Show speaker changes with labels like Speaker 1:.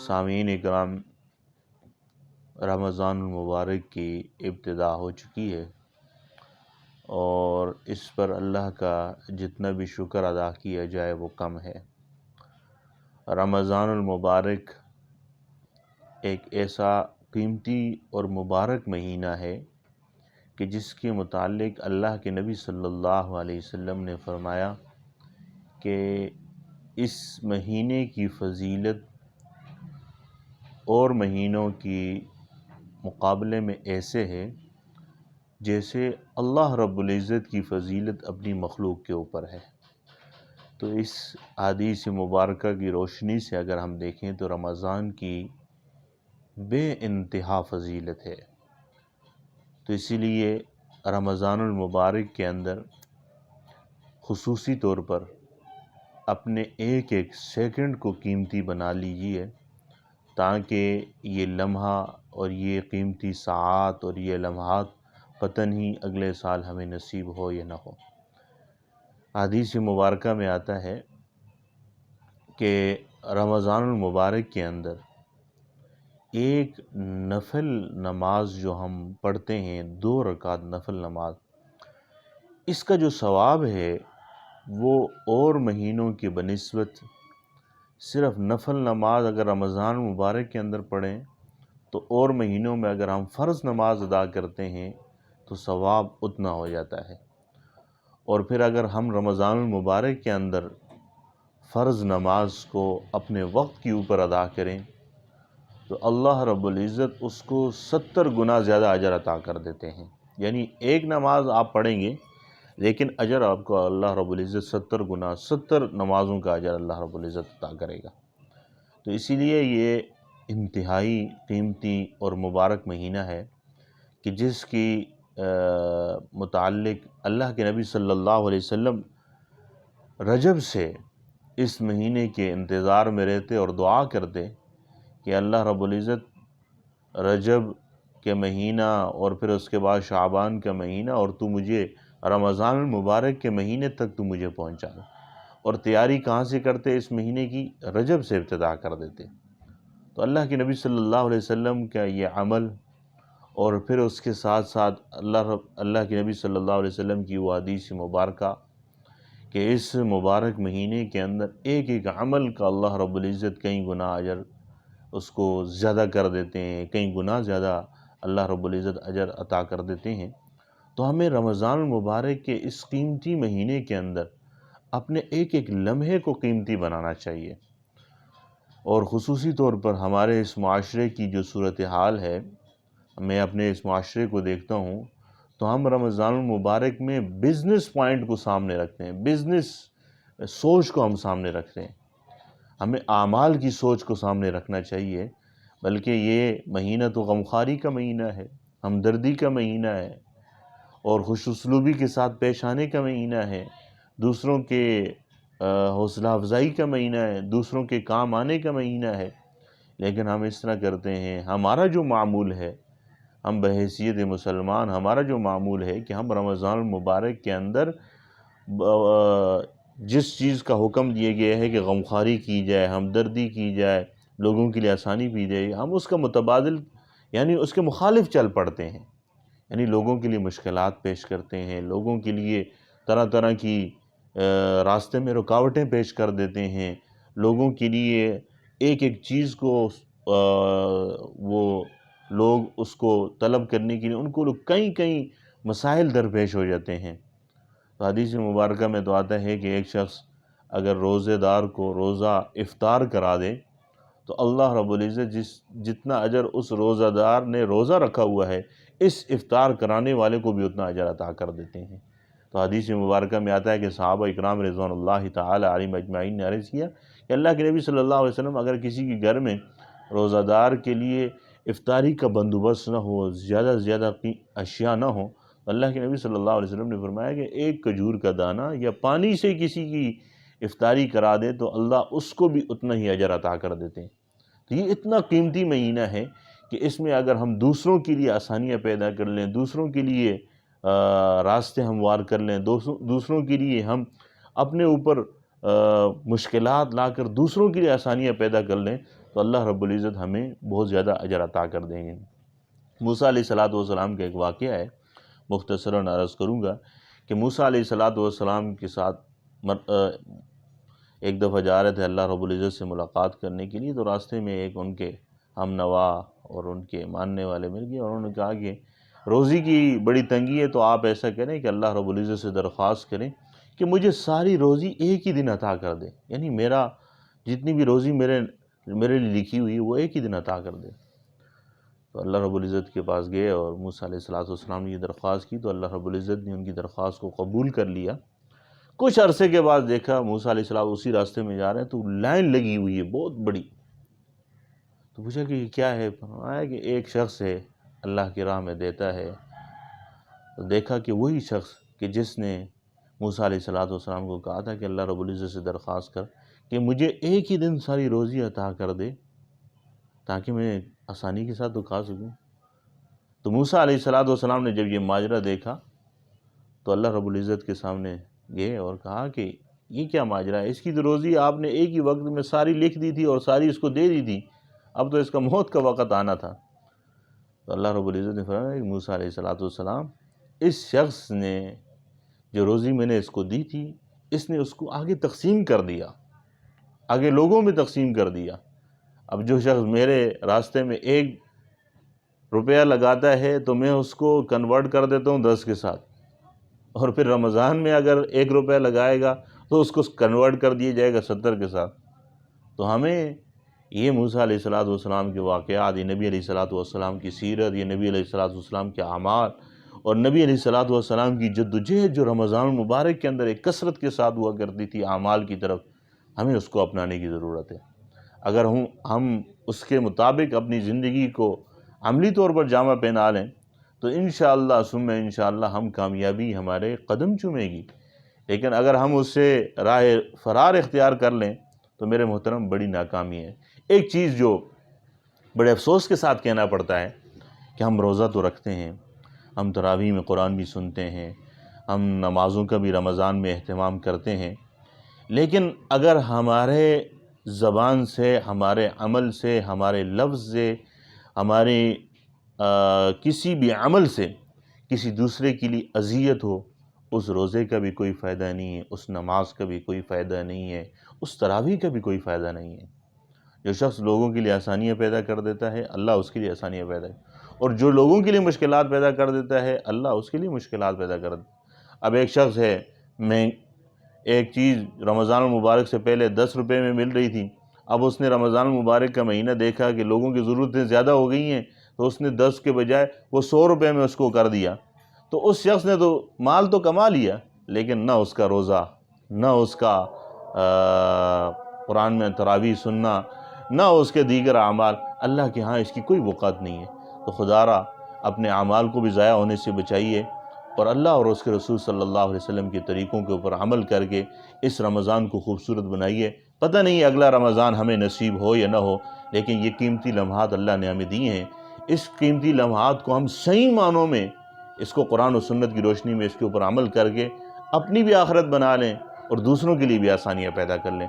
Speaker 1: سامعین اکرام، رمضان المبارک کی ابتدا ہو چکی ہے اور اس پر اللہ کا جتنا بھی شکر ادا کیا جائے وہ کم ہے۔ رمضان المبارک ایک ایسا قیمتی اور مبارک مہینہ ہے کہ جس کے متعلق اللہ کے نبی صلی اللہ علیہ وسلم نے فرمایا کہ اس مہینے کی فضیلت اور مہینوں کی مقابلے میں ایسے ہے جیسے اللہ رب العزت کی فضیلت اپنی مخلوق کے اوپر ہے۔ تو اس حدیث مبارکہ کی روشنی سے اگر ہم دیکھیں تو رمضان کی بے انتہا فضیلت ہے۔ تو اسی لیے رمضان المبارک کے اندر خصوصی طور پر اپنے ایک ایک سیکنڈ کو قیمتی بنا لیجئے تاکہ یہ لمحہ اور یہ قیمتی ساعات اور یہ لمحات پتہ نہیں اگلے سال ہمیں نصیب ہو یا نہ ہو۔ حدیث مبارکہ میں آتا ہے کہ رمضان المبارک کے اندر ایک نفل نماز جو ہم پڑھتے ہیں، 2 رکعت نفل نماز، اس کا جو ثواب ہے وہ اور مہینوں کی بنسبت صرف نفل نماز اگر رمضان مبارک کے اندر پڑھیں تو اور مہینوں میں اگر ہم فرض نماز ادا کرتے ہیں تو ثواب اتنا ہو جاتا ہے۔ اور پھر اگر ہم رمضان المبارک کے اندر فرض نماز کو اپنے وقت کے اوپر ادا کریں تو اللہ رب العزت اس کو 70 گنا زیادہ اجر عطا کر دیتے ہیں۔ یعنی ایک نماز آپ پڑھیں گے لیکن اجر آپ کو اللہ رب العزت 70 گنا، 70 نمازوں کا اجر اللہ رب العزت عطا کرے گا۔ تو اسی لیے یہ انتہائی قیمتی اور مبارک مہینہ ہے کہ جس کی متعلق اللہ کے نبی صلی اللہ علیہ وسلم رجب سے اس مہینے کے انتظار میں رہتے اور دعا کرتے کہ اللہ رب العزت رجب کے مہینہ اور پھر اس کے بعد شعبان کا مہینہ اور تو مجھے رمضان المبارک کے مہینے تک تو مجھے پہنچا دے۔ اور تیاری کہاں سے کرتے؟ اس مہینے کی رجب سے ابتدا کر دیتے۔ تو اللہ کے نبی صلی اللہ علیہ وسلم کا یہ عمل اور پھر اس کے ساتھ ساتھ اللہ کے نبی صلی اللہ علیہ وسلم کی وہ حدیث مبارکہ کہ اس مبارک مہینے کے اندر ایک ایک عمل کا اللہ رب العزت کئی گنا اجر اس کو زیادہ کر دیتے ہیں، کئی گنا زیادہ اللہ رب العزت اجر عطا کر دیتے ہیں۔ تو ہمیں رمضان المبارک کے اس قیمتی مہینے کے اندر اپنے ایک ایک لمحے کو قیمتی بنانا چاہیے۔ اور خصوصی طور پر ہمارے اس معاشرے کی جو صورتحال ہے، میں اپنے اس معاشرے کو دیکھتا ہوں تو ہم رمضان المبارک میں بزنس پوائنٹ کو سامنے رکھتے ہیں، بزنس سوچ کو ہم سامنے رکھتے ہیں۔ ہمیں اعمال کی سوچ کو سامنے رکھنا چاہیے، بلکہ یہ مہینہ تو غمخواری کا مہینہ ہے، ہمدردی کا مہینہ ہے اور خوش اسلوبی کے ساتھ پیش آنے کا مہینہ ہے، دوسروں کے حوصلہ افزائی کا مہینہ ہے، دوسروں کے کام آنے کا مہینہ ہے۔ لیکن ہم اس طرح کرتے ہیں، ہمارا جو معمول ہے، ہم بحیثیت مسلمان ہمارا جو معمول ہے کہ ہم رمضان المبارک کے اندر جس چیز کا حکم دیا گیا ہے کہ غمخواری کی جائے، ہمدردی کی جائے، لوگوں کے لیے آسانی کی جائے، ہم اس کا متبادل یعنی اس کے مخالف چل پڑتے ہیں۔ یعنی لوگوں کے لیے مشکلات پیش کرتے ہیں، لوگوں کے لیے طرح طرح کی راستے میں رکاوٹیں پیش کر دیتے ہیں، لوگوں کے لیے ایک ایک چیز کو وہ لوگ اس کو طلب کرنے کے لیے ان کو کئی مسائل درپیش ہو جاتے ہیں۔ تو حدیث مبارکہ میں تو آتا ہے کہ ایک شخص اگر روزے دار کو روزہ افطار کرا دے تو اللہ رب العزت جتنا اجر اس روزہ دار نے روزہ رکھا ہوا ہے اس افطار کرانے والے کو بھی اتنا اجر عطا کر دیتے ہیں۔ تو حدیث مبارکہ میں آتا ہے کہ صحابہ اکرام رضوان اللہ تعالی علیہم اجمعین نے عرض کیا کہ اللہ کے نبی صلی اللہ علیہ وسلم اگر کسی کے گھر میں روزہ دار کے لیے افطاری کا بندوبست نہ ہو، زیادہ سے زیادہ اشیاء نہ ہوں، تو اللہ کے نبی صلی اللہ علیہ وسلم نے فرمایا کہ ایک کھجور کا دانہ یا پانی سے کسی کی افطاری کرا دے تو اللہ اس کو بھی اتنا ہی اجر عطا کر دیتے ہیں۔ تو یہ اتنا قیمتی مہینہ ہے کہ اس میں اگر ہم دوسروں کے لیے آسانیاں پیدا کر لیں، دوسروں کے لیے راستے ہموار کر لیں، دوسروں کے لیے ہم اپنے اوپر مشکلات لا کر دوسروں کے لیے آسانیاں پیدا کر لیں تو اللہ رب العزت ہمیں بہت زیادہ اجر عطا کر دیں گے۔ موسیٰ علیہ السلام کا ایک واقعہ ہے، مختصراً عرض کروں گا کہ موسیٰ علیہ السلام کے ساتھ ایک دفعہ جا رہے تھے اللہ رب العزت سے ملاقات کرنے کے لیے، تو راستے میں ایک ان کے ہم نوا اور ان کے ماننے والے مل گئے، اور انہوں نے کہا کہ روزی کی بڑی تنگی ہے، تو آپ ایسا کریں کہ اللہ رب العزت سے درخواست کریں کہ مجھے ساری روزی ایک ہی دن عطا کر دے، یعنی میرا جتنی بھی روزی میرے لیے لکھی ہوئی ہے وہ ایک ہی دن عطا کر دے۔ تو اللہ رب العزت کے پاس گئے اور موسیٰ علیہ السلام نے یہ درخواست کی، تو اللہ رب العزت نے ان کی درخواست کو قبول کر لیا۔ کچھ عرصے کے بعد دیکھا موسیٰ علیہ السلام اسی راستے میں جا رہے ہیں، تو لائن لگی ہوئی ہے بہت بڑی۔ تو پوچھا کہ یہ کیا ہے؟ فرمایا کہ ایک شخص ہے اللہ کی راہ میں دیتا ہے۔ تو دیکھا کہ وہی شخص کہ جس نے موسیٰ علیہ السلام کو کہا تھا کہ اللہ رب العزت سے درخواست کر کہ مجھے ایک ہی دن ساری روزی عطا کر دے تاکہ میں آسانی کے ساتھ تو کھا سکوں۔ تو موسیٰ علیہ السلام نے جب یہ ماجرا دیکھا تو اللہ رب العزت کے سامنے گئے اور کہا کہ یہ کیا ماجرا ہے؟ اس کی تو روزی آپ نے ایک ہی وقت میں ساری لکھ دی تھی اور ساری اس کو دے دی تھی، اب تو اس کا موت کا وقت آنا تھا۔ تو اللہ رب العزت نے فرمایا کہ موسیٰ علیہ السلام، اس شخص نے جو روزی میں نے اس کو دی تھی، اس نے اس کو آگے تقسیم کر دیا، آگے لوگوں میں تقسیم کر دیا۔ اب جو شخص میرے راستے میں 1 روپیہ لگاتا ہے تو میں اس کو کنورٹ کر دیتا ہوں 10 کے ساتھ، اور پھر رمضان میں اگر 1 روپیہ لگائے گا تو اس کو کنورٹ کر دیا جائے گا 70 کے ساتھ۔ تو ہمیں یہ موسیٰ علیہ السلام کے واقعات، یہ نبی علیہ السلام کی سیرت، یہ نبی علیہ السلام کے اعمال اور نبی علیہ السلام کی جدوجہد جو رمضان المبارک کے اندر ایک کثرت کے ساتھ ہوا کرتی تھی اعمال کی طرف، ہمیں اس کو اپنانے کی ضرورت ہے۔ اگر ہم اس کے مطابق اپنی زندگی کو عملی طور پر جامہ پہنا لیں تو انشاءاللہ ثم انشاءاللہ ہم کامیابی ہمارے قدم چومے گی۔ لیکن اگر ہم اس سے راہ فرار اختیار کر لیں تو میرے محترم بڑی ناکامی ہے۔ ایک چیز جو بڑے افسوس کے ساتھ کہنا پڑتا ہے کہ ہم روزہ تو رکھتے ہیں، ہم تراویح میں قرآن بھی سنتے ہیں، ہم نمازوں کا بھی رمضان میں اہتمام کرتے ہیں، لیکن اگر ہمارے زبان سے، ہمارے عمل سے، ہمارے لفظ سے، ہمارے کسی بھی عمل سے کسی دوسرے کے لیے اذیت ہو، اس روزے کا بھی کوئی فائدہ نہیں ہے، اس نماز کا بھی کوئی فائدہ نہیں ہے، اس تراویح کا بھی کوئی فائدہ نہیں ہے۔ جو شخص لوگوں کے لیے آسانیاں پیدا کر دیتا ہے، اللہ اس کے لیے آسانیاں پیدا اور جو لوگوں کے لیے مشکلات پیدا کر دیتا ہے، اللہ اس کے لیے مشکلات پیدا کر دیتا ہے۔ اب ایک شخص ہے، میں ایک چیز رمضان المبارک سے پہلے 10 روپے میں مل رہی تھی، اب اس نے رمضان المبارک کا مہینہ دیکھا کہ لوگوں کی ضرورتیں زیادہ ہو گئی ہیں، تو اس نے 10 کے بجائے وہ 100 روپے میں اس کو کر دیا۔ تو اس شخص نے تو مال تو کما لیا، لیکن نہ اس کا روزہ، نہ اس کا قرآن میں تراویح سننا، نہ اس کے دیگر اعمال، اللہ کے ہاں اس کی کوئی وقعت نہیں ہے۔ تو خدا را اپنے اعمال کو بھی ضائع ہونے سے بچائیے، اور اللہ اور اس کے رسول صلی اللہ علیہ وسلم کے طریقوں کے اوپر عمل کر کے اس رمضان کو خوبصورت بنائیے۔ پتہ نہیں اگلا رمضان ہمیں نصیب ہو یا نہ ہو، لیکن یہ قیمتی لمحات اللہ نے ہمیں دیے ہیں، اس قیمتی لمحات کو ہم صحیح معنوں میں اس کو قرآن و سنت کی روشنی میں اس کے اوپر عمل کر کے اپنی بھی آخرت بنا لیں اور دوسروں کے لیے بھی آسانیاں پیدا کر لیں۔